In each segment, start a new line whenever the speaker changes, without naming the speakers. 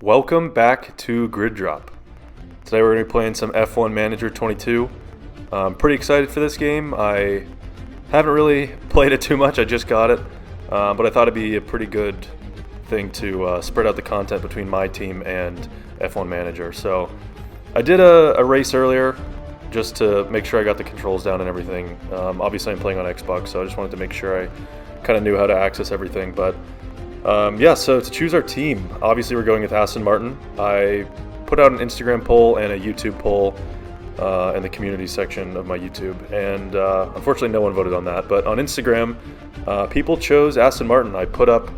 Welcome back to Grid Drop. Today we're going to be playing some F1 Manager 22. I'm pretty excited for this game. I haven't really played it too much, I just got it, but I thought it'd be a pretty good thing to spread out the content between MyTeam and F1 Manager. So I did a race earlier just to make sure I got the controls down and everything. Obviously I'm playing on Xbox, so I just wanted to make sure I kind of knew how to access everything, but so to choose our team, obviously we're going with Aston Martin. I put out an Instagram poll and a YouTube poll in the community section of my YouTube, and unfortunately no one voted on that. But on Instagram, people chose Aston Martin. I put up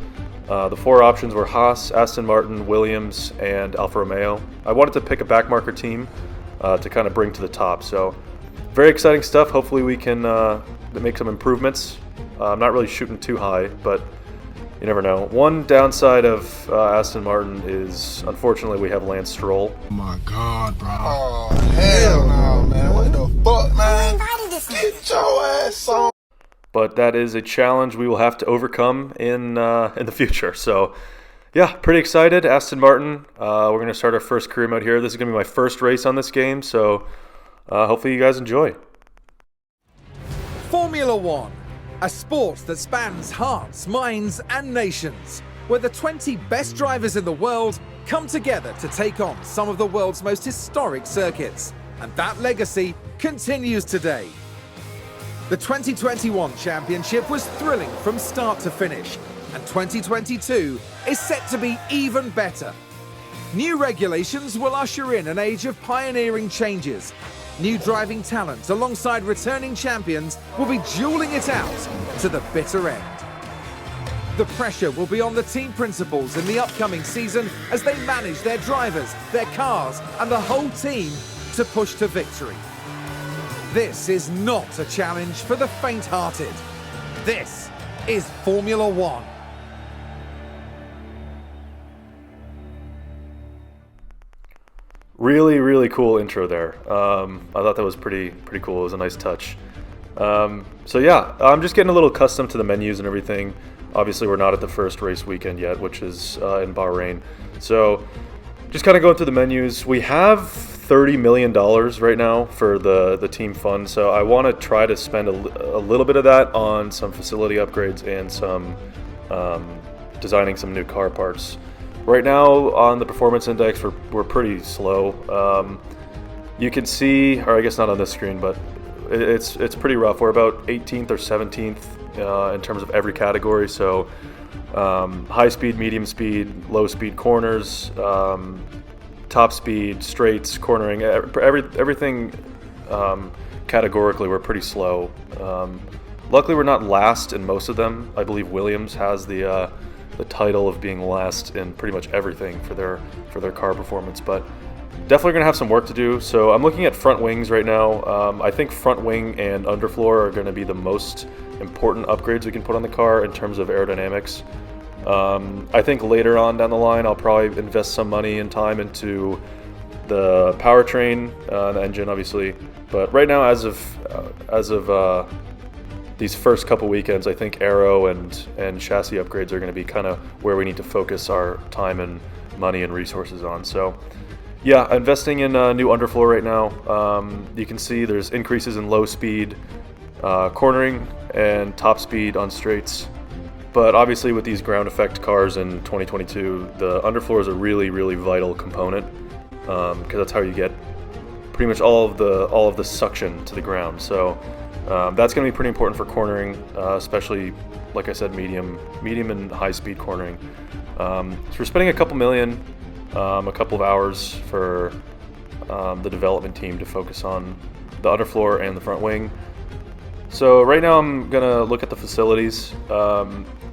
the four options were Haas, Aston Martin, Williams, and Alfa Romeo. I wanted to pick a backmarker team to kind of bring to the top. So very exciting stuff. Hopefully we can make some improvements. I'm not really shooting too high, but you never know. One downside of Aston Martin is, unfortunately, we have Lance Stroll.
Oh my God, bro. Oh, hell no, man. What the fuck, man? Get your ass on.
But that is a challenge we will have to overcome in the future. So, yeah, pretty excited. Aston Martin, we're going to start our first career mode here. This is going to be my first race on this game, so hopefully you guys enjoy.
Formula One. A sport that spans hearts, minds and nations, where the 20 best drivers in the world come together to take on some of the world's most historic circuits. And that legacy continues today. The 2021 championship was thrilling from start to finish, and 2022 is set to be even better. New regulations will usher in an age of pioneering changes. New driving talent alongside returning champions will be dueling it out to the bitter end. The pressure will be on the team principals in the upcoming season as they manage their drivers, their cars, and the whole team to push to victory. This is not a challenge for the faint-hearted. This is Formula One.
Really cool intro there. I thought that was pretty cool. It was a nice touch. So yeah, I'm just getting a little accustomed to the menus and everything. Obviously, we're not at the first race weekend yet, which is in Bahrain. So just kind of going through the menus. We have $30 million right now for the team fund. So I want to try to spend a little bit of that on some facility upgrades and some designing some new car parts. Right now on the performance index, we're pretty slow. You can see, or I guess not on this screen, but it's pretty rough. We're about 18th or 17th in terms of every category. So high speed, medium speed, low speed corners, top speed, straights, cornering, everything categorically we're pretty slow. Luckily we're not last in most of them. I believe Williams has the title of being last in pretty much everything for their car performance, but definitely going to have some work to do. So I'm looking at front wings right now. I think front wing and underfloor are going to be the most important upgrades we can put on the car in terms of aerodynamics. I think later on down the line I'll probably invest some money and time into the powertrain, the engine obviously, but right now as of these first couple weekends, I think aero and chassis upgrades are going to be kind of where we need to focus our time and money and resources on. So yeah, investing in new underfloor right now. You can see there's increases in low speed cornering and top speed on straights. But obviously with these ground effect cars in 2022, the underfloor is a really vital component because that's how you get pretty much all of the suction to the ground. So that's going to be pretty important for cornering, especially, like I said, medium and high-speed cornering. So we're spending a couple million, a couple of hours for the development team to focus on the underfloor and the front wing. So right now I'm going to look at the facilities.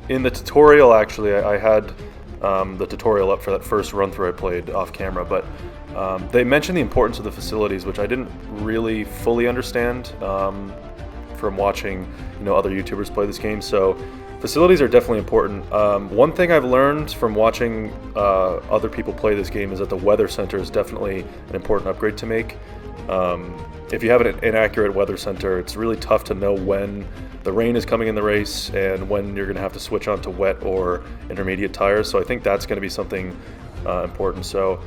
In the tutorial, actually, I had the tutorial up for that first run-through I played off-camera, but they mentioned the importance of the facilities, which I didn't really fully understand from watching other YouTubers play this game. So facilities are definitely important. One thing I've learned from watching other people play this game is that the weather center is definitely an important upgrade to make. If you have an inaccurate weather center, it's really tough to know when the rain is coming in the race and when you're going to have to switch on to wet or intermediate tires. So I think that's going to be something important. So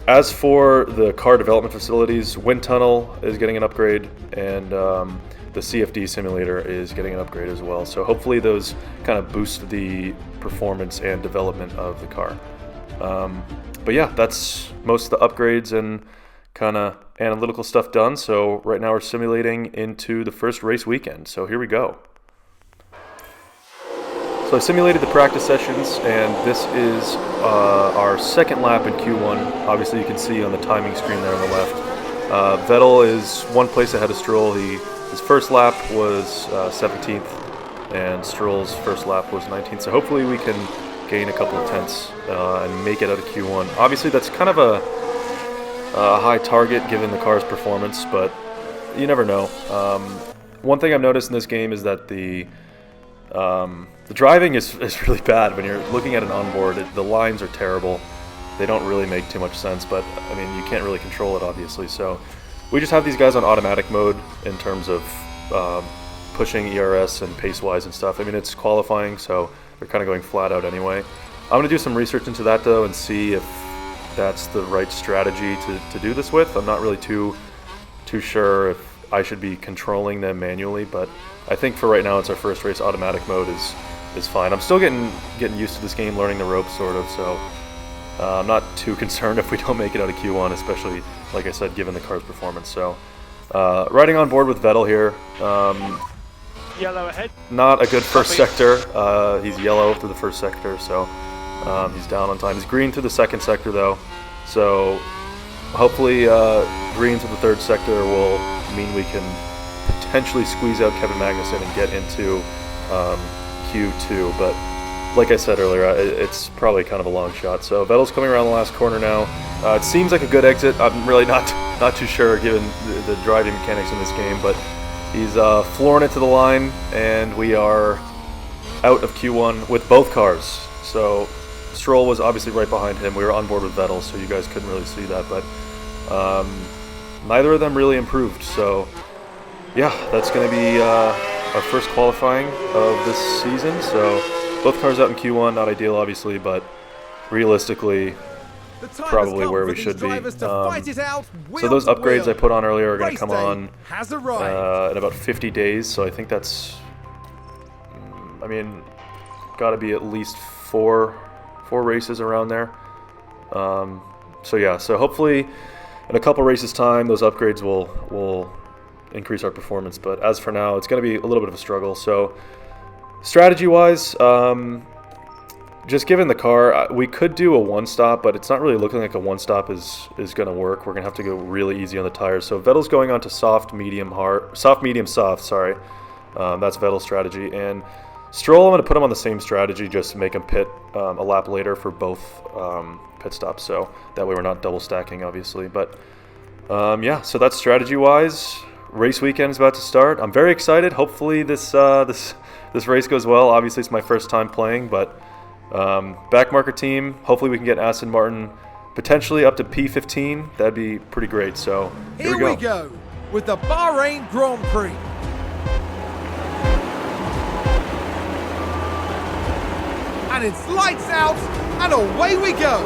as for the car development facilities, Wind Tunnel is getting an upgrade, and the CFD simulator is getting an upgrade as well. So hopefully those kind of boost the performance and development of the car. But yeah, that's most of the upgrades and kind of analytical stuff done. So right now we're simulating into the first race weekend. So here we go. So I simulated the practice sessions, and this is our second lap in Q1. Obviously you can see on the timing screen there on the left. Vettel is one place ahead of Stroll. His first lap was 17th, and Stroll's first lap was 19th. So hopefully we can gain a couple of tenths and make it out of Q1. Obviously that's kind of a high target given the car's performance, but you never know. One thing I've noticed in this game is that the driving is really bad. When you're looking at an onboard, the lines are terrible. They don't really make too much sense, but I mean, you can't really control it, obviously. So we just have these guys on automatic mode in terms of pushing ERS and pace-wise and stuff. I mean, it's qualifying, so they're kind of going flat out anyway. I'm going to do some research into that, though, and see if that's the right strategy to do this with. I'm not really too sure if I should be controlling them manually, but I think for right now, it's our first race. Automatic mode is fine. I'm still getting used to this game, learning the ropes, sort of, so I'm not too concerned if we don't make it out of Q1, especially, like I said, given the car's performance. So riding on board with Vettel here.
Yellow ahead.
Not a good first sector. He's yellow through the first sector, so he's down on time. He's green through the second sector, though, so hopefully green through the third sector will mean we can potentially squeeze out Kevin Magnussen and get into Q2, but like I said earlier, it's probably kind of a long shot. So Vettel's coming around the last corner now. It seems like a good exit. I'm really not too sure given the driving mechanics in this game, but he's flooring it to the line, and we are out of Q1 with both cars. So Stroll was obviously right behind him. We were on board with Vettel, so you guys couldn't really see that, but neither of them really improved. So yeah, that's going to be our first qualifying of this season. So both cars out in Q1, not ideal obviously, but realistically probably where we should be. So those upgrades I put on earlier are going to come on in about 50 days, so I think that's, I mean, got to be at least four races around there. So yeah, so hopefully in a couple races time those upgrades will increase our performance, but as for now it's going to be a little bit of a struggle. So strategy wise, just given the car, we could do a one-stop, but it's not really looking like a one-stop is going to work. We're going to have to go really easy on the tires. So Vettel's going on to soft, medium, soft, sorry. That's Vettel's strategy. And Stroll, I'm going to put him on the same strategy just to make him pit a lap later for both pit stops. So that way we're not double stacking, obviously. But yeah, so that's strategy-wise. Race weekend is about to start. I'm very excited. Hopefully this race goes well. Obviously it's my first time playing, but backmarker team, hopefully we can get Aston Martin potentially up to P15. That'd be pretty great. So here we go
with the Bahrain Grand Prix. And it's lights out and away we go.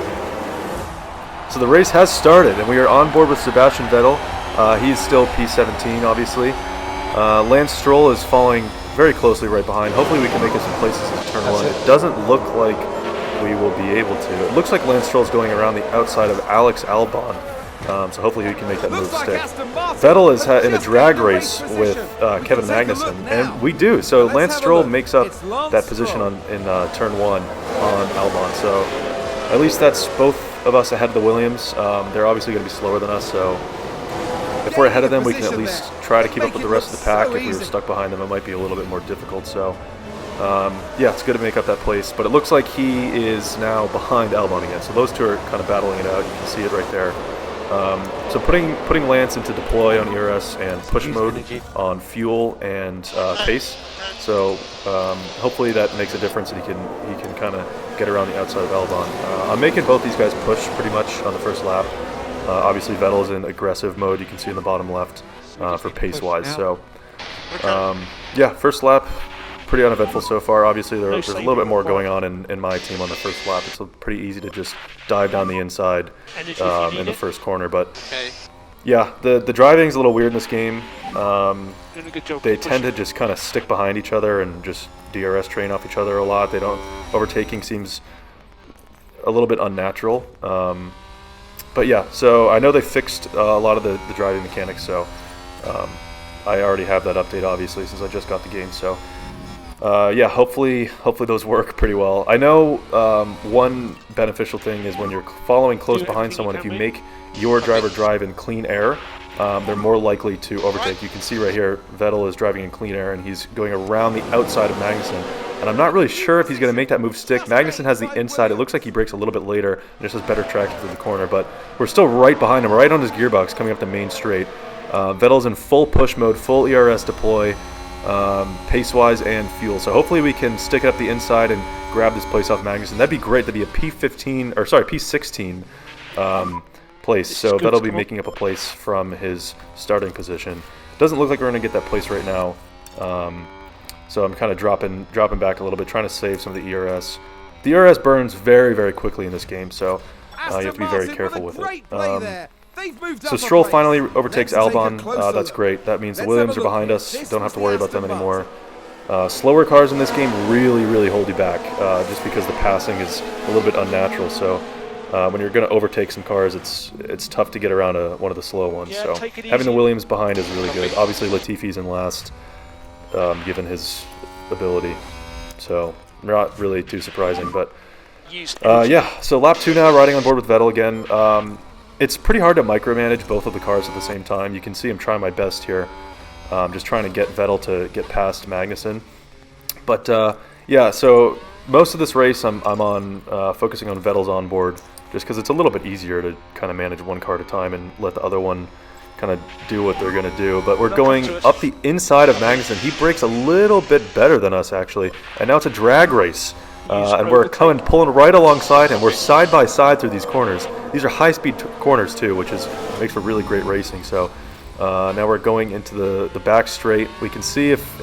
So the race has started and we are on board with Sebastian Vettel. He's still P17 obviously. Lance Stroll is following very closely right behind. Hopefully we can make it some places in turn one. It doesn't look like we will be able to. It looks like Lance Stroll's going around the outside of Alex Albon. So hopefully we can make that move stick. Vettel is in a drag race with Kevin Magnussen, and we do. So Lance Stroll makes up that position in turn one on Albon. So at least that's both of us ahead of the Williams. They're obviously going to be slower than us, so if we're ahead of them, we can at least try to keep up with the rest of the pack. If we were stuck behind them, it might be a little bit more difficult. So, yeah, it's good to make up that place. But it looks like he is now behind Albon again. So those two are kind of battling it out. You can see it right there. So putting Lance into deploy on ERS and push mode on fuel and pace. So hopefully that makes a difference, and he can kind of get around the outside of Albon. I'm making both these guys push pretty much on the first lap. Obviously Vettel's in aggressive mode, you can see in the bottom left for pace-wise. So yeah, first lap pretty uneventful so far. Obviously, there's a little bit more going on in my team on the first lap. It's pretty easy to just dive down the inside in the first corner. But yeah, the driving's a little weird in this game. They tend to just kind of stick behind each other and just DRS train off each other a lot. They don't overtaking seems a little bit unnatural. But yeah, so I know they fixed a lot of the driving mechanics. So I already have that update, obviously, since I just got the game. So yeah, hopefully those work pretty well. I know one beneficial thing is when you're following close behind someone, if you make your driver drive in clean air, they're more likely to overtake. You can see right here, Vettel is driving in clean air, and he's going around the outside of Magnussen. And I'm not really sure if he's going to make that move stick. Magnussen has the inside. It looks like he brakes a little bit later and just has better traction through the corner. But we're still right behind him, right on his gearbox, coming up the main straight. Vettel's in full push mode, full ERS deploy, pace-wise and fuel. So hopefully we can stick it up the inside and grab this place off Magnussen. That'd be great. That'd be a P15, or sorry, P16 place. So Vettel will be making up a place from his starting position. Doesn't look like we're going to get that place right now. So I'm kind of dropping back a little bit, trying to save some of the ERS. The ERS burns very, very quickly in this game, so you have to be very careful with it. So Stroll finally overtakes Albon. That's great. That means the Williams are behind us. Don't have to worry about them anymore. Slower cars in this game really hold you back, just because the passing is a little bit unnatural. So when you're going to overtake some cars, it's tough to get around one of the slow ones. So having the Williams behind is really good. Obviously Latifi's in last, given his ability. So not really too surprising, but yeah. So lap 2 now, riding on board with Vettel again. It's pretty hard to micromanage both of the cars at the same time. You can see I'm trying my best here. Just trying to get Vettel to get past Magnussen. But yeah, so most of this race I'm on focusing on Vettel's onboard, just because it's a little bit easier to kind of manage one car at a time and let the other one kind of do what they're going to do. But we're going up the inside of Magnussen. He brakes a little bit better than us, actually. And now it's a drag race. And we're pulling right alongside him. We're side by side through these corners. These are high-speed corners too, which makes for really great racing. So now we're going into the back straight. We can see if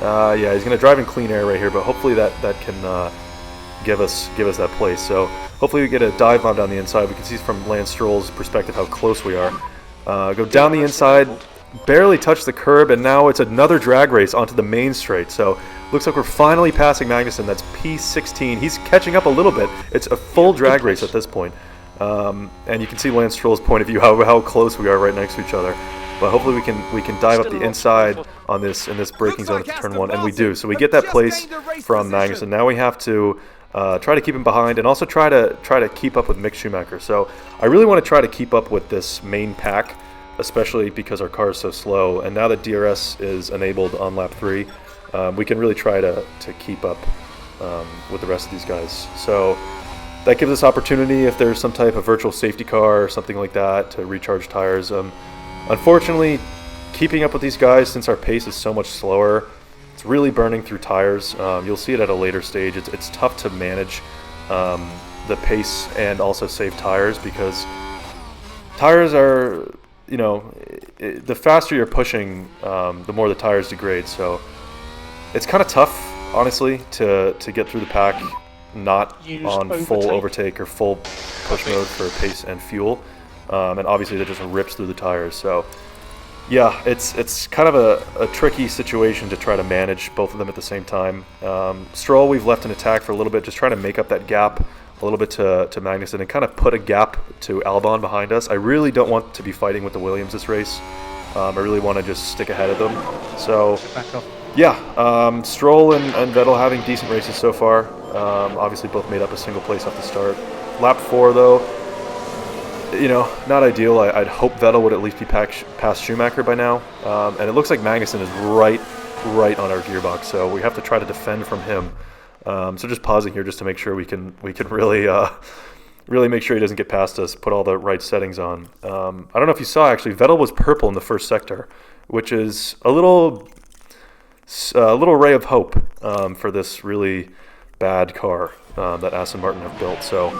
yeah, he's going to drive in clean air right here, but hopefully that can give us that place. So hopefully we get a dive bomb down the inside. We can see from Lance Stroll's perspective how close we are. Go down the inside, barely touch the curb, and now it's another drag race onto the main straight. So looks like we're finally passing Magnussen. That's P16. He's catching up a little bit. It's a full drag race at this point. And you can see Lance Stroll's point of view, how close we are right next to each other. But hopefully we can dive up the inside on in this braking zone at turn 1, and we do. So we get that place from Magnussen. Now we have to try to keep him behind, and also try to keep up with Mick Schumacher. So I really want to try to keep up with this main pack, especially because our car is so slow. And now that DRS is enabled on lap 3, we can really try to keep up with the rest of these guys. So that gives us opportunity if there's some type of virtual safety car or something like that to recharge tires. Unfortunately, keeping up with these guys, since our pace is so much slower, it's really burning through tires. You'll see it at a later stage. It's tough to manage the pace and also save tires, because tires are, the faster you're pushing, the more the tires degrade. So it's kind of tough, honestly, to get through the pack not on full overtake or full push mode for pace and fuel. And obviously that just rips through the tires. So yeah, it's kind of a tricky situation to try to manage both of them at the same time. Stroll, we've left an attack for a little bit, just trying to make up that gap a little bit to Magnussen and kind of put a gap to Albon behind us. I really don't want to be fighting with the Williams this race. I really want to just stick ahead of them. So yeah, Stroll and Vettel having decent races so far. Obviously both made up a single place off the start. Lap 4 though, not ideal. I'd hope Vettel would at least be past Schumacher by now. And it looks like Magnussen is right on our gearbox, so we have to try to defend from him. So just pausing here just to make sure we can really make sure he doesn't get past us, put all the right settings on. I don't know if you saw, actually, Vettel was purple in the first sector, which is a little ray of hope for this really bad car that Aston Martin have built. So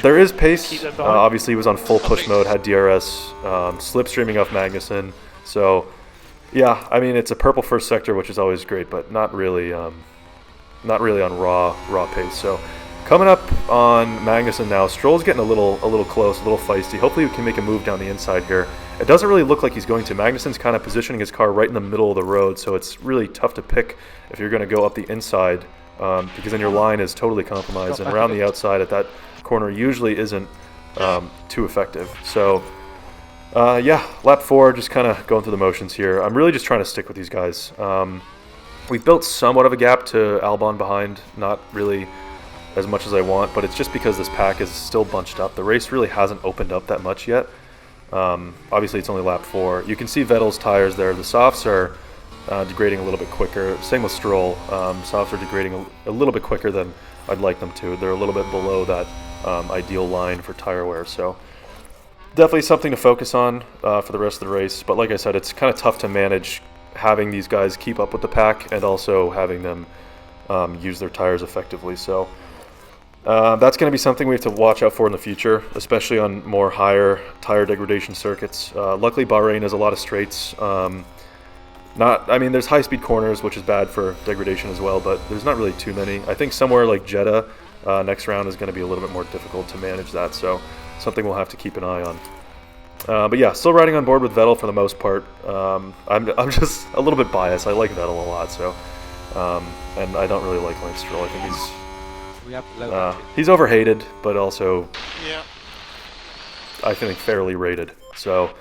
there is pace. Obviously, he was on full push mode, had DRS, slipstreaming off Magnussen. So Yeah, I mean it's a purple first sector, which is always great, but not really on raw pace. So coming up on Magnussen now, Stroll's getting a little close, a little feisty. Hopefully we can make a move down the inside here. It doesn't really look like he's going to. Magnussen's kind of positioning his car right in the middle of the road, so it's really tough to pick if you're going to go up the inside, because then your line is totally compromised, and around the outside at that corner usually isn't too effective. So yeah, lap 4, just kind of going through the motions here. I'm really just trying to stick with these guys. We've built somewhat of a gap to Albon behind, not really as much as I want, but it's just because this pack is still bunched up. The race really hasn't opened up that much yet. Obviously it's only lap 4. You can see Vettel's tires there. The softs are degrading a little bit quicker. Same with Stroll. Softs are degrading a little bit quicker than I'd like them to. They're a little bit below that ideal line for tire wear. So definitely something to focus on for the rest of the race. But like I said, it's kind of tough to manage having these guys keep up with the pack and also having them use their tires effectively. So that's going to be something we have to watch out for in the future, especially on more higher tire degradation circuits. Luckily, Bahrain has a lot of straights. I mean, there's high-speed corners, which is bad for degradation as well, but there's not really too many. I think somewhere like Jeddah next round is going to be a little bit more difficult to manage that, so something we'll have to keep an eye on. But yeah, still riding on board with Vettel for the most part. I'm just a little bit biased. I like Vettel a lot, so and I don't really like Lance Stroll. I think he's overhated, but also I think fairly rated. So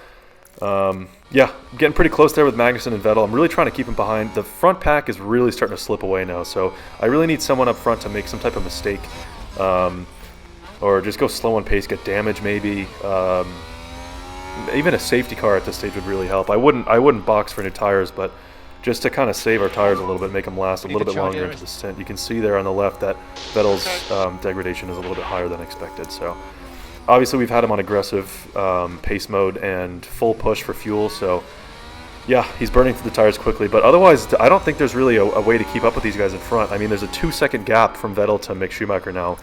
yeah, getting pretty close there with Magnussen and Vettel. I'm really trying to keep him behind. The front pack is really starting to slip away now, so I really need someone up front to make some type of mistake, or just go slow on pace, get damage maybe. Even a safety car at this stage would really help. I wouldn't box for new tires, but just to kind of save our tires a little bit, make them last a little bit longer into the stint. You can see there on the left that Vettel's degradation is a little bit higher than expected. So obviously we've had him on aggressive pace mode and full push for fuel. So yeah, he's burning through the tires quickly. But otherwise, I don't think there's really a way to keep up with these guys in front. I mean, there's a 2-second gap from Vettel to Mick Schumacher now.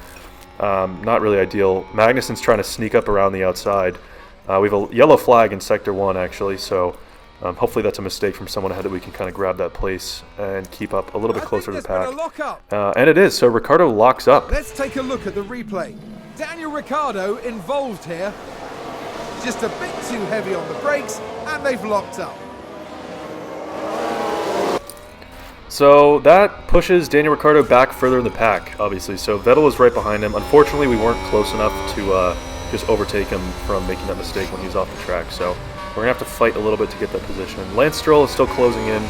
Not really ideal. Magnussen's trying to sneak up around the outside. We have a yellow flag in Sector 1, actually, so hopefully that's a mistake from someone ahead that we can kind of grab that place and keep up a little bit closer to the pack. And it is, so Ricciardo locks up.
Let's take a look at the replay. Daniel Ricciardo involved here. Just a bit too heavy on the brakes, and they've locked up.
So that pushes Daniel Ricciardo back further in the pack, obviously. So Vettel was right behind him. Unfortunately, we weren't close enough to just overtake him from making that mistake when he was off the track. So we're going to have to fight a little bit to get that position. Lance Stroll is still closing in.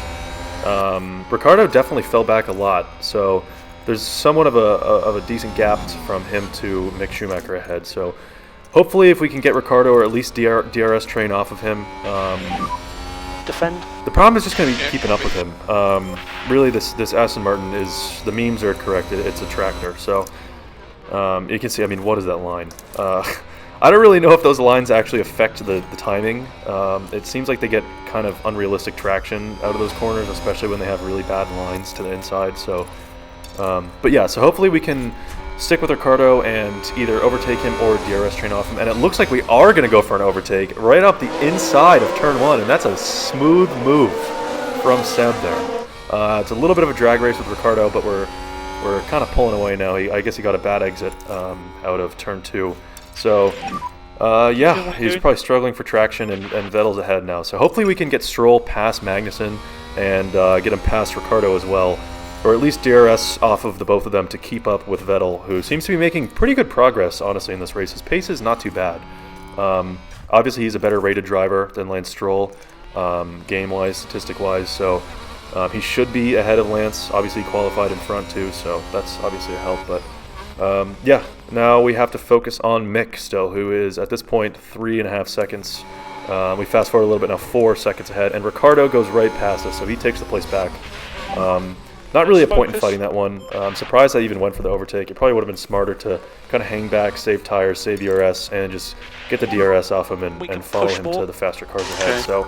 Ricciardo definitely fell back a lot. So there's somewhat of a decent gap from him to Mick Schumacher ahead. So hopefully if we can get Ricciardo or at least DRS train off of him.
Defend.
The problem is just going to be keeping up with him. Really, this Aston Martin the memes are correct. It's a tractor. So you can see, I mean, what is that line? I don't really know if those lines actually affect the timing. It seems like they get kind of unrealistic traction out of those corners, especially when they have really bad lines to the inside. So, but yeah, so hopefully we can stick with Ricciardo and either overtake him or DRS train off him. And it looks like we are going to go for an overtake right up the inside of turn 1, and that's a smooth move from Seb there. It's a little bit of a drag race with Ricciardo, but we're kind of pulling away now. I guess he got a bad exit out of turn 2. So, yeah, he's probably struggling for traction, and Vettel's ahead now. So hopefully we can get Stroll past Magnussen and get him past Ricciardo as well, or at least DRS off of the both of them to keep up with Vettel, who seems to be making pretty good progress, honestly, in this race. His pace is not too bad. Obviously, he's a better rated driver than Lance Stroll, game-wise, statistic-wise, so he should be ahead of Lance. Obviously, he qualified in front, too, so that's obviously a help, but yeah, now we have to focus on Mick still, who is at this point 3.5 seconds. We fast forward a little bit now, 4 seconds ahead, and Ricciardo goes right past us, so he takes the place back. Not really a point in fighting that one. I'm surprised I even went for the overtake. It probably would have been smarter to kind of hang back, save tires, save DRS, and just get the DRS off him and follow him to the faster cars ahead. So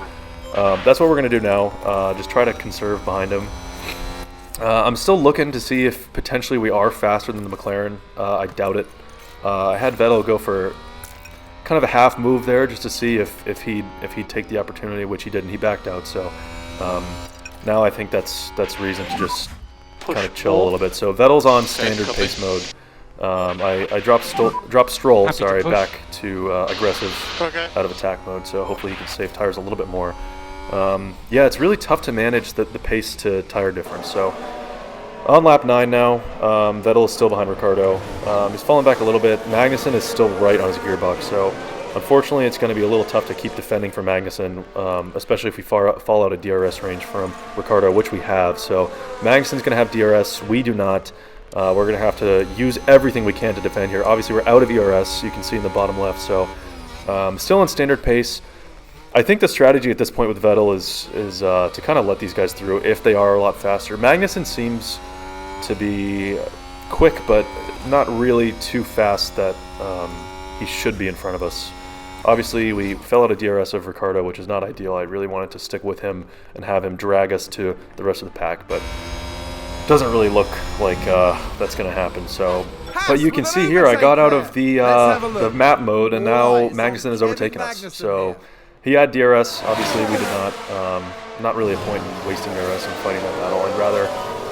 that's what we're going to do now, just try to conserve behind him. I'm still looking to see if potentially we are faster than the McLaren. I doubt it. I had Vettel go for kind of a half move there just to see if he'd take the opportunity, which he didn't. He backed out. So Now I think that's reason to just kind of chill a little bit. So Vettel's on standard pace mode. I dropped Stroll, sorry, back to aggressive out of attack mode. So hopefully he can save tires a little bit more. Yeah, it's really tough to manage the pace to tire difference. So on lap 9 now, Vettel is still behind Ricciardo. He's fallen back a little bit. Magnussen is still right on his gearbox. So unfortunately, it's going to be a little tough to keep defending for Magnussen, especially if we fall out of DRS range from Ricciardo, which we have. So Magnussen's going to have DRS. We do not. We're going to have to use everything we can to defend here. Obviously, we're out of ERS. You can see in the bottom left. So still on standard pace. I think the strategy at this point with Vettel is to kind of let these guys through if they are a lot faster. Magnussen seems to be quick, but not really too fast that he should be in front of us. Obviously, we fell out of DRS of Ricciardo, which is not ideal. I really wanted to stick with him and have him drag us to the rest of the pack, but doesn't really look like that's going to happen. So, but you can see here, I got out of the map mode, and now Magnussen has overtaken us. So he had DRS. Obviously, we did not. Not really a point in wasting DRS and fighting that battle. I'd rather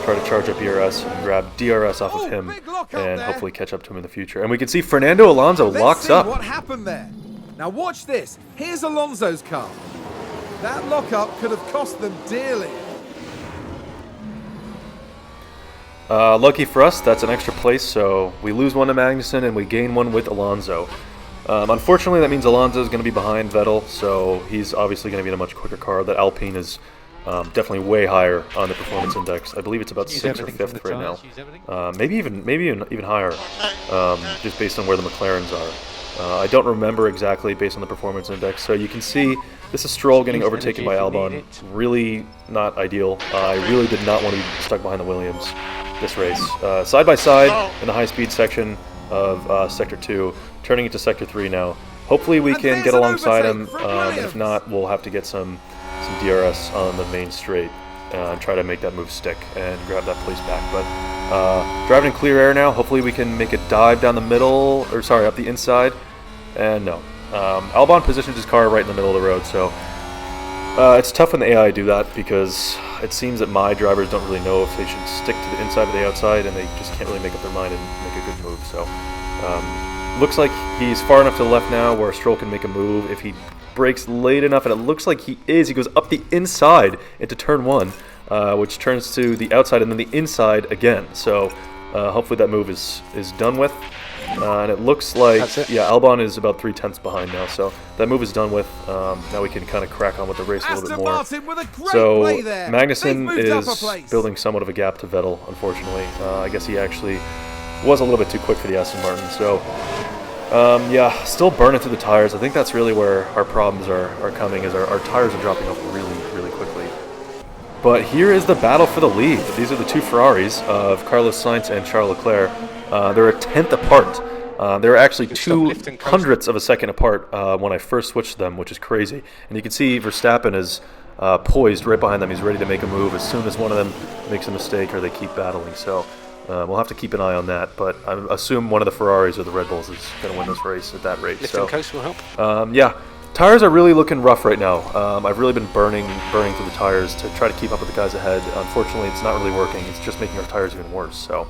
try to charge up ERS and grab DRS off of him and hopefully catch up to him in the future. And we can see Fernando Alonso locks up.
What happened there? Now watch this. Here's Alonso's car. That lockup could have cost them dearly.
Lucky for us, that's an extra place, so we lose one to Magnussen and we gain one with Alonso. Unfortunately, that means Alonso is going to be behind Vettel, so he's obviously going to be in a much quicker car. That Alpine is definitely way higher on the performance index. I believe it's about 6th or 5th right now. Maybe even higher, just based on where the McLarens are. I don't remember exactly based on the performance index. So you can see this is Stroll getting overtaken by Albon. Really not ideal. I really did not want to be stuck behind the Williams this race. Side by side in the high-speed section of Sector 2, turning into Sector 3 now. Hopefully we can get alongside him. If not, we'll have to get some DRS on the main straight and try to make that move stick and grab that place back. But driving in clear air now. Hopefully we can make a dive down the middle, or sorry, up the inside. And no. Albon positioned his car right in the middle of the road, so it's tough when the AI do that because it seems that my drivers don't really know if they should stick to the inside or the outside, and they just can't really make up their mind and make a good move. So looks like he's far enough to the left now where Stroll can make a move. If he brakes late enough, and it looks like he goes up the inside into turn 1, which turns to the outside and then the inside again. So hopefully that move is done with. And it looks like, yeah, Albon is about 3/10 behind now, so that move is done with. Now we can kind of crack on with the race a little bit more. So Magnussen is building somewhat of a gap to Vettel, unfortunately. I guess he actually was a little bit too quick for the Aston Martin. So yeah, still burning through the tires. I think that's really where our problems are coming, is our tires are dropping off really quickly. But here is the battle for the lead. These are the two Ferraris of Carlos Sainz and Charles Leclerc. They're a 10th apart. They're actually 0.02 of a second apart when I first switched them, which is crazy. And you can see Verstappen is poised right behind them. He's ready to make a move as soon as one of them makes a mistake or they keep battling. So we'll have to keep an eye on that. But I assume one of the Ferraris or the Red Bulls is going to win this race at that rate.
Lifting coast will help.
Yeah. Tires are really looking rough right now. I've really been burning through the tires to try to keep up with the guys ahead. Unfortunately, it's not really working. It's just making our tires even worse. So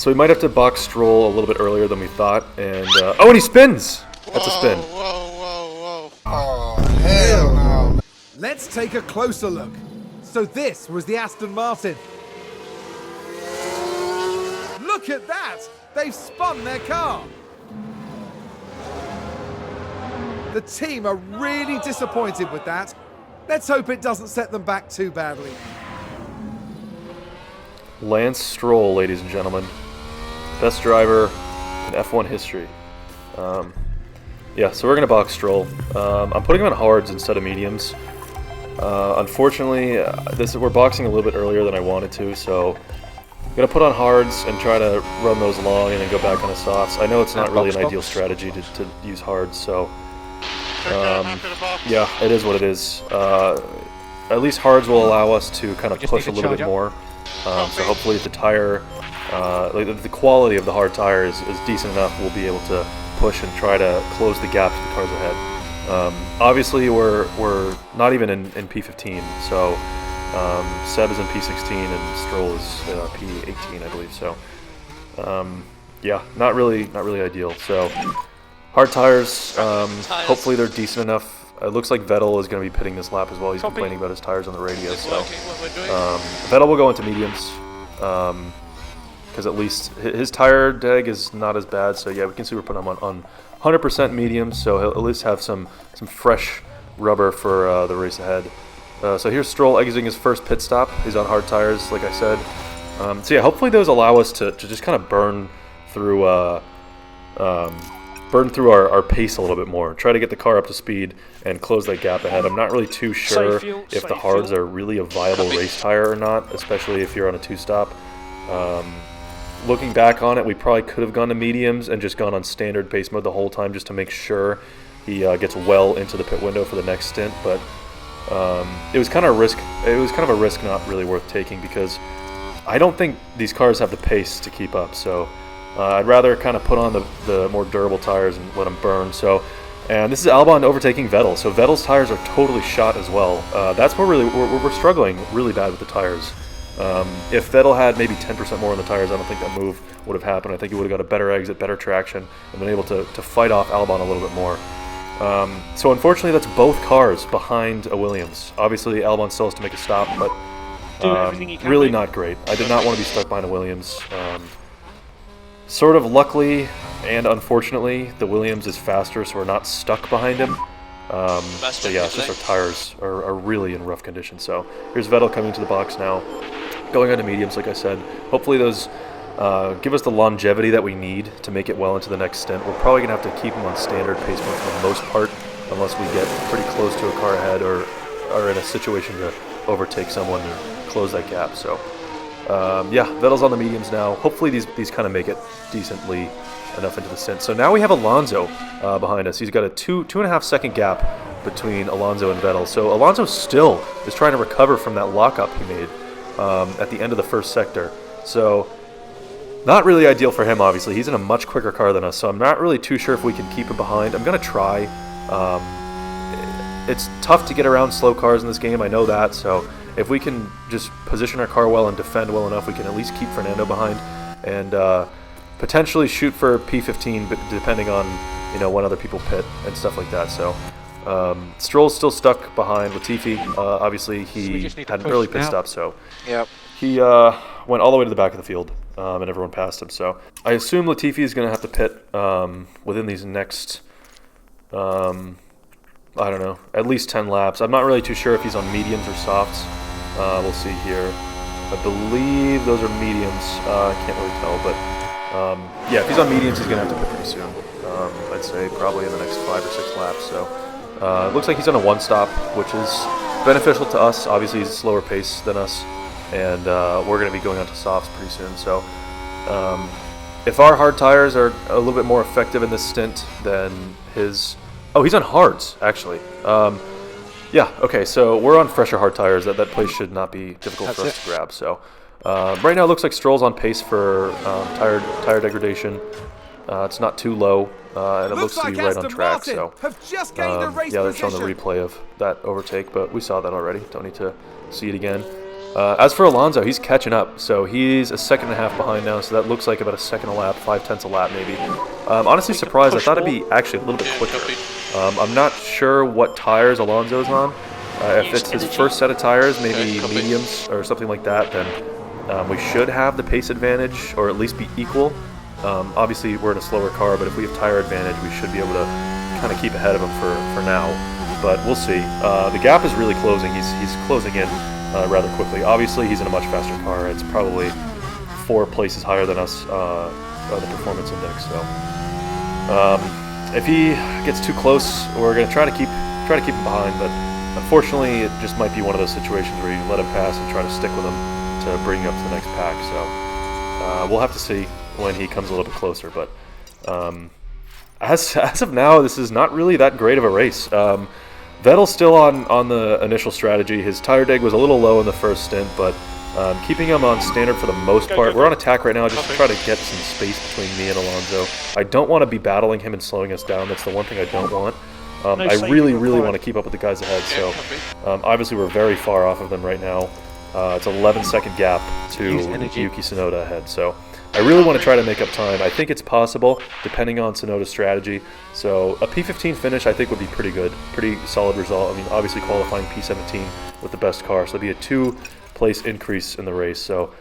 we might have to box Stroll a little bit earlier than we thought. And oh, and he spins! That's a spin.
Whoa. Oh, hell no.
Let's take a closer look. So this was the Aston Martin. Look at that! They've spun their car. The team are really disappointed with that. Let's hope it doesn't set them back too badly.
Lance Stroll, ladies and gentlemen. Best driver in F1 history. Yeah, so we're going to box Stroll. I'm putting him on hards instead of mediums. Unfortunately, we're boxing a little bit earlier than I wanted to, so I'm going to put on hards and try to run those long and then go back on the softs. I know it's not really an ideal strategy to use hards, so yeah, it is what it is. At least hards will allow us to kind of push a little bit more. So hopefully the tire, the quality of the hard tire is decent enough, we'll be able to push and try to close the gap to the cars ahead. Obviously we're not even in P15, so Seb is in P16 and Stroll is P18, I believe. So, yeah, not really ideal. So, hard tires. Hopefully they're decent enough. It looks like Vettel is going to be pitting this lap as well. He's complaining about his tires on the radio. So, Vettel will go into mediums. Because at least his tire deg is not as bad. So yeah, we can see we're putting him on 100% mediums. So he'll at least have some fresh rubber for the race ahead. So here's Stroll exiting his first pit stop. He's on hard tires, like I said. So yeah, hopefully those allow us to just kind of burn through our pace a little bit more. Try to get the car up to speed and close that gap ahead. I'm not really too sure if the hards are really a viable race tire or not, especially if you're on a two-stop. Looking back on it, we probably could have gone to mediums and just gone on standard pace mode the whole time just to make sure he gets well into the pit window for the next stint. But it was kind of a risk. It was kind of a risk not really worth taking because I don't think these cars have the pace to keep up. So I'd rather kind of put on the more durable tires and let them burn. So, and this is Albon overtaking Vettel. So Vettel's tires are totally shot as well. That's where we're struggling really bad with the tires. If Vettel had maybe 10% more on the tires, I don't think that move would have happened. I think he would have got a better exit, better traction, and been able to fight off Albon a little bit more. So unfortunately, that's both cars behind a Williams. Obviously, Albon still has to make a stop, but really not great. I did not want to be stuck behind a Williams. Sort of luckily and unfortunately, the Williams is faster, so we're not stuck behind him. But yeah, it's just our tires are really in rough condition. So here's Vettel coming to the box now, going on to mediums, like I said. Hopefully those give us the longevity that we need to make it well into the next stint. We're probably going to have to keep them on standard pace mode for the most part, unless we get pretty close to a car ahead or are in a situation to overtake someone and close that gap. So yeah, Vettel's on the mediums now. Hopefully these kind of make it decently enough into the stint. So now we have Alonso behind us. He's got a 2.5 second gap between Alonso and Vettel. So Alonso still is trying to recover from that lockup he made at the end of the first sector. So not really ideal for him, obviously. He's in a much quicker car than us, so I'm not really too sure if we can keep him behind. I'm going to try. It's tough to get around slow cars in this game, I know that. So if we can just position our car well and defend well enough, we can at least keep Fernando behind and potentially shoot for P15, but depending on when other people pit and stuff like that. So Stroll's still stuck behind Latifi. Obviously, he hadn't really pit stopped, so he went all the way to the back of the field, and everyone passed him. So I assume Latifi is going to have to pit within these next, I don't know, at least 10 laps. I'm not really too sure if he's on mediums or softs. We'll see here. I believe those are mediums. I can't really tell, but yeah, if he's on mediums, he's going to have to pit pretty soon. I'd say probably in the next 5 or 6 laps. So it looks like he's on a one-stop, which is beneficial to us. Obviously, he's a slower pace than us, and we're going to be going on to softs pretty soon. So if our hard tires are a little bit more effective in this stint than his... Oh, he's on hards, actually. Yeah, okay, so we're on fresher hard tires. That place should not be difficult for us to grab. So right now it looks like Stroll's on pace for tire degradation. It's not too low, and it looks to be right on track. So yeah, they're showing the replay of that overtake, but we saw that already. Don't need to see it again. As for Alonso, he's catching up. So he's a second and a half behind now, so that looks like about a second a lap, 5/10 a lap maybe. Honestly surprised. I thought it'd be actually a little bit quicker. I'm not sure what tires Alonso's on. If it's his first set of tires, maybe mediums or something like that, then we should have the pace advantage, or at least be equal. Obviously, we're in a slower car, but if we have tire advantage, we should be able to kind of keep ahead of him for now. But we'll see. The gap is really closing. He's closing in rather quickly. Obviously, he's in a much faster car. It's probably 4 places higher than us on the performance index. So if he gets too close, we're going to try to keep him behind. But unfortunately, it just might be one of those situations where you let him pass and try to stick with him to bring you up to the next pack. So we'll have to see when he comes a little bit closer. But as of now, this is not really that great of a race. Vettel's still on the initial strategy. His tire deg was a little low in the first stint, but keeping him on standard for the most part. We're on attack right now just to try to get some space between me and Alonso. I don't want to be battling him and slowing us down. That's the one thing I don't want. I really want to keep up with the guys ahead. So obviously we're very far off of them right now. It's an 11-second gap to Yuki Tsunoda ahead. So I really want to try to make up time. I think it's possible, depending on Tsunoda's strategy. So a P15 finish, I think, would be pretty good. Pretty solid result. I mean, obviously qualifying P17 with the best car. So it'd be a 2-place increase in the race. So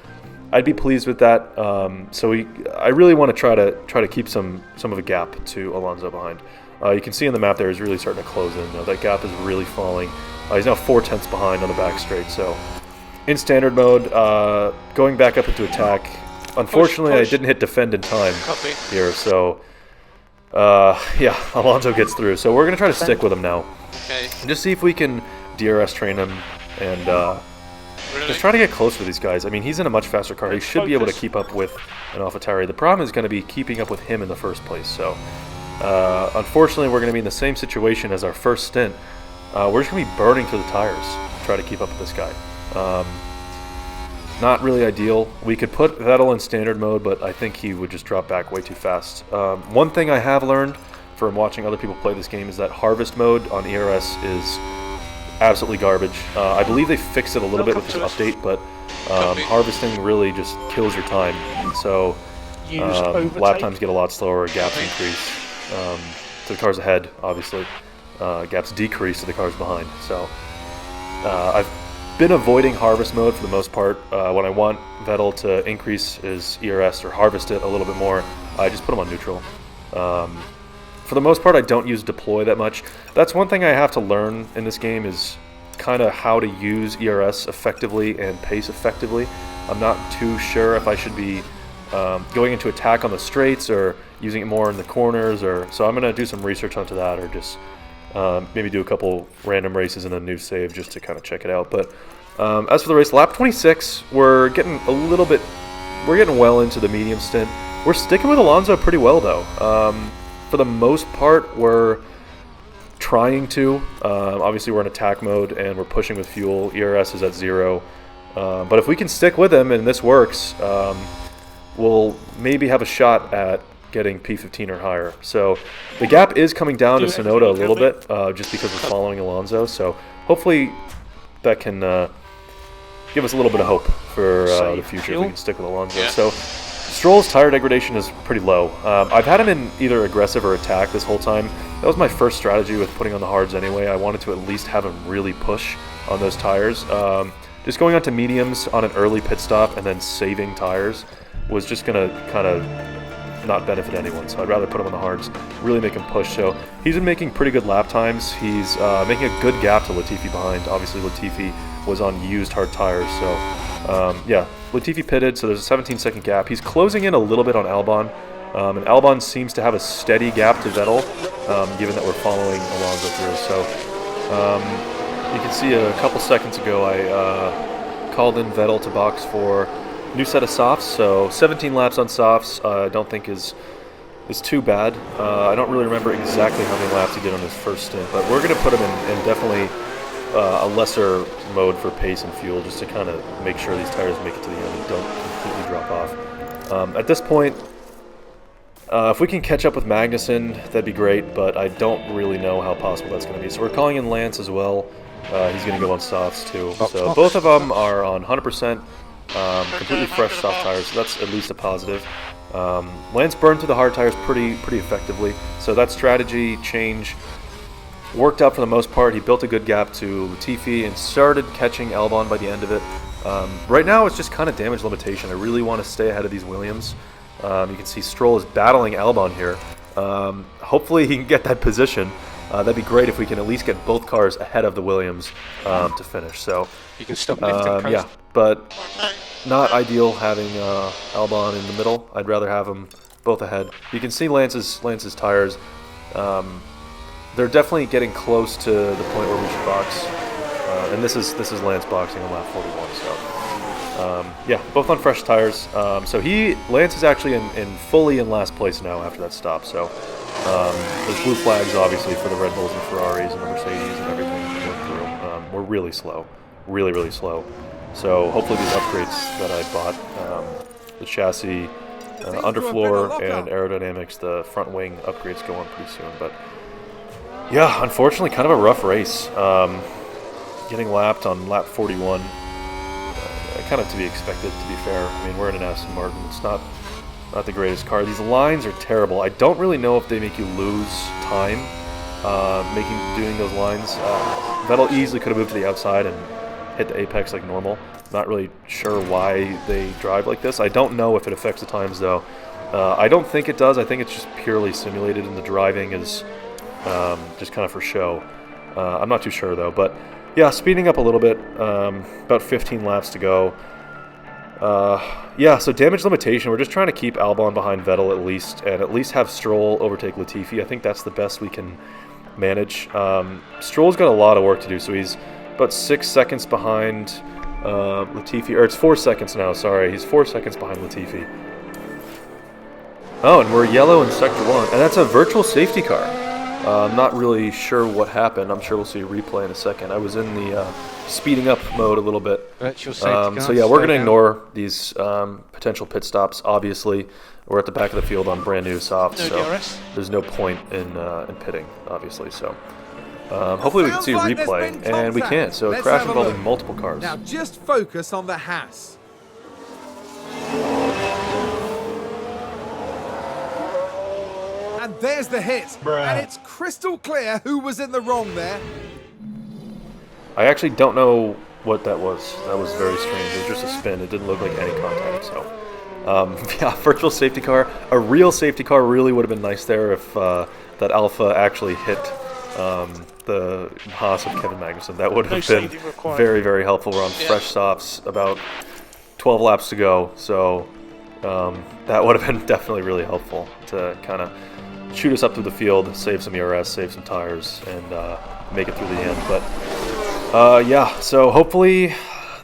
I'd be pleased with that. I really want to try to keep some of a gap to Alonso behind. You can see in the map there he's really starting to close in. Though that gap is really falling. He's now 4/10 behind on the back straight. So in standard mode, going back up into attack. Unfortunately, I didn't hit defend in time here, so yeah, Alonso gets through. So we're going to try to stick with him now. And just see if we can DRS train him and just try to get close with these guys. I mean, he's in a much faster car. He should be able to keep up with an AlphaTauri. The problem is going to be keeping up with him in the first place. So unfortunately, we're going to be in the same situation as our first stint. We're just going to be burning through the tires to try to keep up with this guy. Not really ideal. We could put Vettel in standard mode, but I think he would just drop back way too fast. One thing I have learned from watching other people play this game is that harvest mode on ERS is absolutely garbage. I believe they fixed it a little bit with this update, but harvesting really just kills your time. So lap times get a lot slower, gaps increase to the cars ahead, obviously. Gaps decrease to the cars behind. So I've been avoiding harvest mode for the most part. When I want Vettel to increase his ERS or harvest it a little bit more, I just put him on neutral. For the most part, I don't use deploy that much. That's one thing I have to learn in this game is kind of how to use ERS effectively and pace effectively. I'm not too sure if I should be going into attack on the straights or using it more in the corners, so I'm going to do some research onto that, or just maybe do a couple random races in a new save just to kind of check it out. But as for the race, lap 26, we're getting well into the medium stint. We're sticking with Alonso pretty well though. For the most part, we're trying to. Obviously, we're in attack mode and we're pushing with fuel. ERS is at 0. But if we can stick with him and this works, we'll maybe have a shot at getting P15 or higher. So the gap is coming down to Tsunoda a little bit, just because we're following Alonso. So hopefully that can give us a little bit of hope for the future if we can stick with Alonso. So Stroll's tire degradation is pretty low. I've had him in either aggressive or attack this whole time. That was my first strategy with putting on the hards anyway. I wanted to at least have him really push on those tires. Just going on to mediums on an early pit stop and then saving tires was just going to kind of not benefit anyone. So I'd rather put him on the hards, really make him push. So he's been making pretty good lap times. He's making a good gap to Latifi behind. Obviously, Latifi was on used hard tires. So yeah, Latifi pitted, so there's a 17-second gap. He's closing in a little bit on Albon. And Albon seems to have a steady gap to Vettel, given that we're following Alonso through. So you can see a couple seconds ago I called in Vettel to box for new set of softs. So 17 laps on softs I don't think is too bad. I don't really remember exactly how many laps he did on his first stint, but we're going to put him in definitely a lesser mode for pace and fuel, just to kind of make sure these tires make it to the end and don't completely drop off. At this point, if we can catch up with Magnussen, that'd be great, but I don't really know how possible that's going to be. So we're calling in Lance as well. He's going to go on softs too. So both of them are on 100%, completely fresh soft tires, so that's at least a positive. Lance burned through the hard tires pretty effectively, so that strategy change worked out for the most part. He built a good gap to Latifi and started catching Albon by the end of it. Right now it's just kind of damage limitation. I really want to stay ahead of these Williams. You can see Stroll is battling Albon here. Hopefully he can get that position. That'd be great if we can at least get both cars ahead of the Williams to finish. So
you can stop lifting
yeah, but not ideal having Albon in the middle. I'd rather have them both ahead. You can see Lance's tires. They're definitely getting close to the point where we should box. And this is Lance boxing on lap 41. So yeah, both on fresh tires. So Lance is actually fully in last place now after that stop. So there's blue flags obviously for the Red Bulls and Ferraris and the Mercedes and everything that went through. We're really slow, really slow. So hopefully these upgrades that I bought, the chassis, underfloor, and aerodynamics, the front wing upgrades go on pretty soon. But Yeah, unfortunately, kind of a rough race. Getting lapped on lap 41, kind of to be expected, to be fair. I mean, we're in an Aston Martin. It's not the greatest car. These lines are terrible. I don't really know if they make you lose time doing those lines. Vettel easily could have moved to the outside and hit the apex like normal. Not really sure why they drive like this. I don't know if it affects the times, though. I don't think it does. I think it's just purely simulated, and the driving is just kind of for show. I'm not too sure, though. But yeah, speeding up a little bit. About 15 laps to go. Yeah, so damage limitation. We're just trying to keep Albon behind Vettel at least have Stroll overtake Latifi. I think that's the best we can manage. Stroll's got a lot of work to do, so he's about 6 seconds behind Latifi. Or it's 4 seconds now, sorry. He's 4 seconds behind Latifi. Oh, and we're yellow in Sector 1. And that's a virtual safety car. I'm not really sure what happened. I'm sure we'll see a replay in a second. I was in the speeding up mode a little bit.
Virtual safety car.
So yeah, we're going to ignore these potential pit stops. Obviously, we're at the back of the field on brand new softs, so
DRS.
there's no point in pitting, obviously. So hopefully we can see a replay, and we can't. So a crash involving multiple cars.
Now just focus on the Haas. And there's the hit. And it's crystal clear who was in the wrong there.
I actually don't know what that was. That was very strange. It was just a spin. It didn't look like any contact. So, yeah, virtual safety car. A real safety car really would have been nice there if that Alpha actually hit the Haas of Kevin Magnussen. That would have been very, very helpful. We're on fresh softs, about 12 laps to go. So that would have been definitely really helpful to kind of shoot us up through the field, save some ERS, save some tires, and make it through the end. But yeah, so hopefully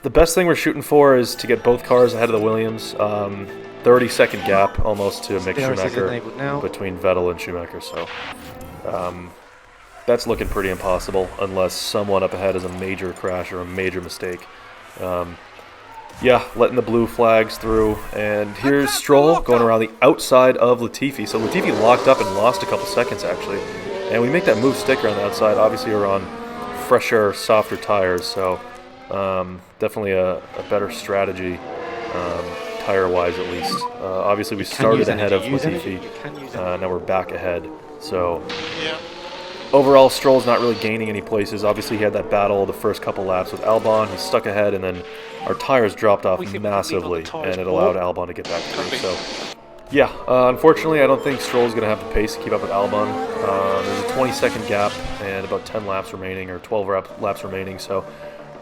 the best thing we're shooting for is to get both cars ahead of the Williams. 30-second gap almost to Mick Schumacher between Vettel and Schumacher. So that's looking pretty impossible unless someone up ahead has a major crash or a major mistake. Yeah, letting the blue flags through, and here's Stroll going around the outside of Latifi. So Latifi locked up and lost a couple seconds, actually. And we make that move stick around the outside. Obviously, we're on fresher, softer tires, so definitely a better strategy, tire-wise at least. Obviously, we started ahead of Latifi. Now we're back ahead. So overall, Stroll's not really gaining any places. Obviously, he had that battle the first couple laps with Albon. He's stuck ahead, and then our tires dropped off massively, and it allowed Albon to get back through. So, yeah, unfortunately, I don't think Stroll's going to have the pace to keep up with Albon. There's a 20-second gap and about 10 laps remaining, or 12 laps remaining, so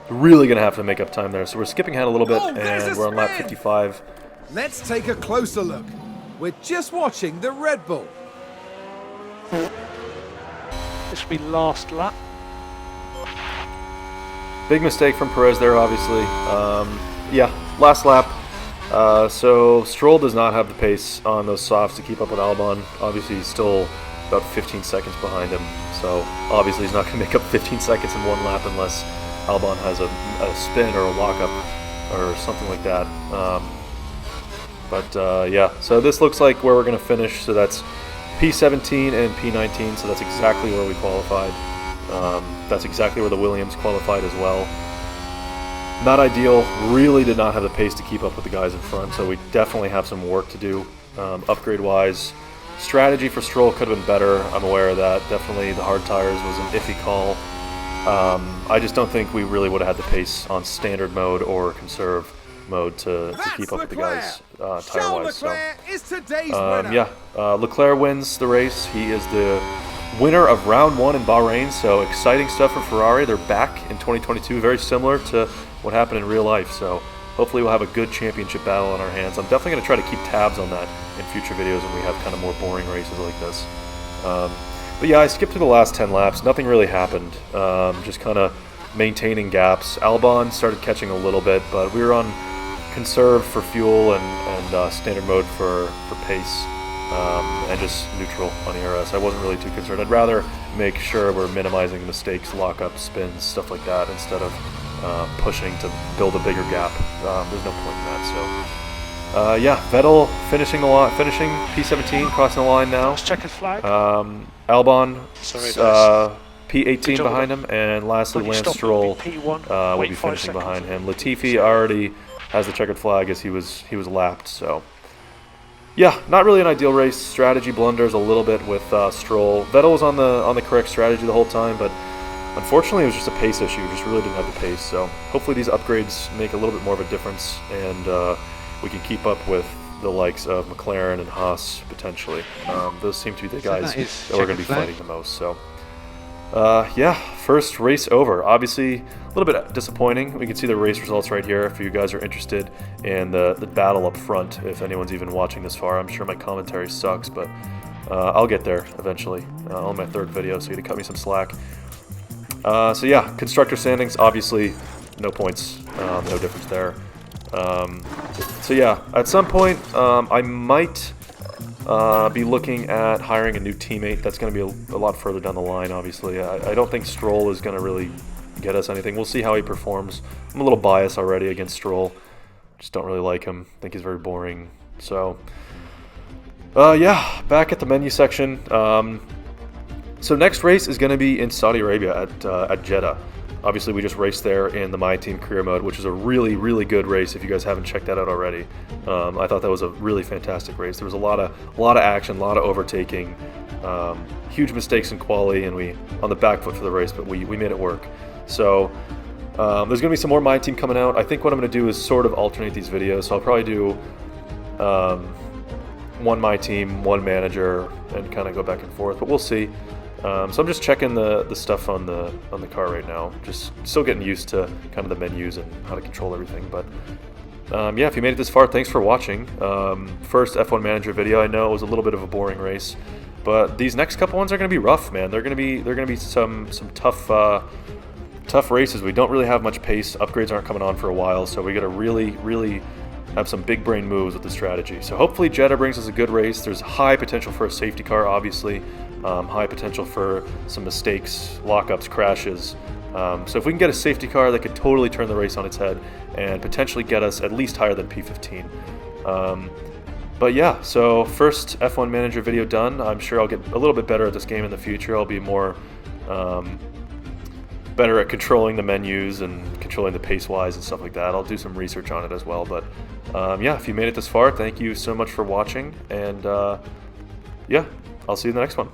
really going to have to make up time there. So we're skipping ahead a little bit, and we're on lap 55.
Let's take a closer look. We're just watching the Red Bull.
This will be last lap.
Big mistake from Perez there, obviously. Yeah, last lap. So Stroll does not have the pace on those softs to keep up with Albon. Obviously, he's still about 15 seconds behind him. So obviously, he's not going to make up 15 seconds in one lap unless Albon has a spin or a lockup or something like that. Yeah, so this looks like where we're going to finish. So that's P17 and P19, so that's exactly where we qualified. That's exactly where the Williams qualified as well. Not ideal, really did not have the pace to keep up with the guys in front, so we definitely have some work to do upgrade-wise. Strategy for Stroll could have been better, I'm aware of that. Definitely the hard tires was an iffy call. I just don't think we really would have had the pace on standard mode or conserve mode to keep up with the guys tire-wise. So, yeah, Leclerc wins the race. He is the winner of round 1 in Bahrain, so exciting stuff for Ferrari. They're back in 2022, very similar to what happened in real life, so hopefully we'll have a good championship battle on our hands. I'm definitely going to try to keep tabs on that in future videos when we have kind of more boring races like this. But yeah, I skipped through the last 10 laps. Nothing really happened, just kind of maintaining gaps. Albon started catching a little bit, but we were on conserve for fuel and standard mode for pace. And just neutral on ERS. I wasn't really too concerned. I'd rather make sure we're minimizing mistakes, lockup, spins, stuff like that, instead of pushing to build a bigger gap. There's no point in that. So, Yeah, Vettel finishing the line, finishing P17, crossing the line now.
Checkered flag.
Albon,
Sorry, guys.
P18
Good job
behind
with
him, and lastly
When you
Lance
stop,
Stroll
it'll be P1,
will
wait
be
5
finishing
seconds.
behind him. Latifi already has the checkered flag as he was lapped. So yeah, not really an ideal race. Strategy blunders a little bit with Stroll. Vettel was on the correct strategy the whole time, but unfortunately it was just a pace issue. Just really didn't have the pace. So hopefully these upgrades make a little bit more of a difference, and we can keep up with the likes of McLaren and Haas potentially. Those seem to be the guys that we're going to be fighting the most. So yeah, first race over. Obviously a little bit disappointing. We can see the race results right here if you guys are interested in the battle up front, if anyone's even watching this far. I'm sure my commentary sucks, but I'll get there eventually on my third video, so you gotta cut me some slack. So yeah, constructor standings, obviously no points, no difference there. So yeah, at some point I might be looking at hiring a new teammate. That's going to be a lot further down the line, obviously. I don't think Stroll is going to really get us anything. We'll see how he performs. I'm a little biased already against Stroll. Just don't really like him. I think he's very boring. So yeah, back at the menu section. So next race is going to be in Saudi Arabia at Jeddah. Obviously, we just raced there in the MyTeam career mode, which is a really, really good race. If you guys haven't checked that out already, I thought that was a really fantastic race. There was a lot of action, a lot of overtaking, huge mistakes in quali, and we on the back foot for the race, but we made it work. So there's gonna be some more MyTeam coming out. I think what I'm gonna do is sort of alternate these videos. So I'll probably do one MyTeam, one manager, and kind of go back and forth. But we'll see. So I'm just checking the stuff on the car right now. Just still getting used to kind of the menus and how to control everything. But yeah, if you made it this far, thanks for watching. First F1 Manager video. I know it was a little bit of a boring race, but these next couple ones are going to be rough, man. They're going to be some tough races. We don't really have much pace. Upgrades aren't coming on for a while, so we got to really have some big brain moves with the strategy. So hopefully Jeddah brings us a good race. There's high potential for a safety car, obviously. High potential for some mistakes, lockups, crashes. So if we can get a safety car that could totally turn the race on its head and potentially get us at least higher than P15. But yeah, so first F1 Manager video done. I'm sure I'll get a little bit better at this game in the future. I'll be more better at controlling the menus and controlling the pace-wise and stuff like that. I'll do some research on it as well. But yeah, if you made it this far, thank you so much for watching. And yeah, I'll see you in the next one.